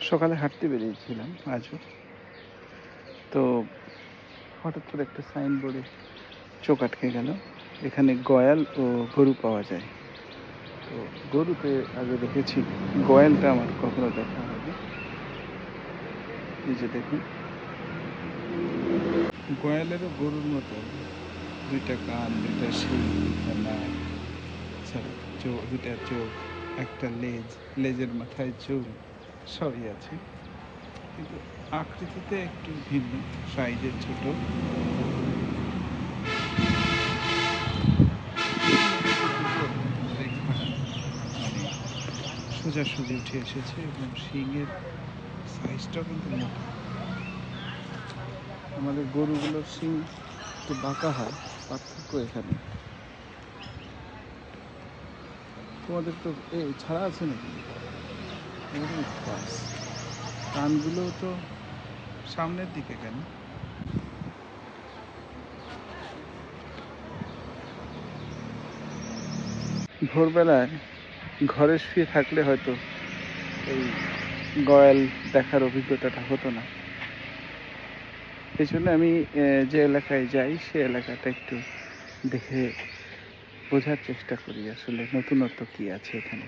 সকালে হাঁটতে বেরিয়েছিলাম আজও। তো হঠাৎ করে একটা সাইনবোর্ডে চোখ আটকে গেল। এখানে গয়াল ও গরু পাওয়া যায়। তো গরুতে আগে দেখেছি, গয়ালটা আমার কখনো দেখা হয়নি। এই যে দেখুন, গয়ালেরও গরুর মতো ২টা কান, ২টা শিং, ২টা নাক, সরি, ২টা চোখ, একটা লেজ, লেজের মাথায় চুল সবই আছে। কিন্তু আকৃতিতে একটু ভিন্ন, সাইজে ছোট। এখানে দেখি দুটো রেখা মানে সোজাসুজি উঠে এসেছে এবং শিংয়ের সাইজটাও কিন্তু মোটা। আমাদের গরুগুলোর শিং একটু বাঁকা হয়, পার্থক্য এখানে। তোমাদের তো ছাড়া আছে নাকি? তোমাদের বাস, কানগুলো তো সামনের দিকে কেন? ভোরবেলায় ঘরে শুয়ে থাকলে হয়তো এই গয়াল দেখার অভিজ্ঞতাটা হতো না। এই জন্য আমি যে এলাকায় যাই সে এলাকাটা একটু দেখে বোঝার চেষ্টা করি আসলে নতুনত্ব কি আছে এখানে।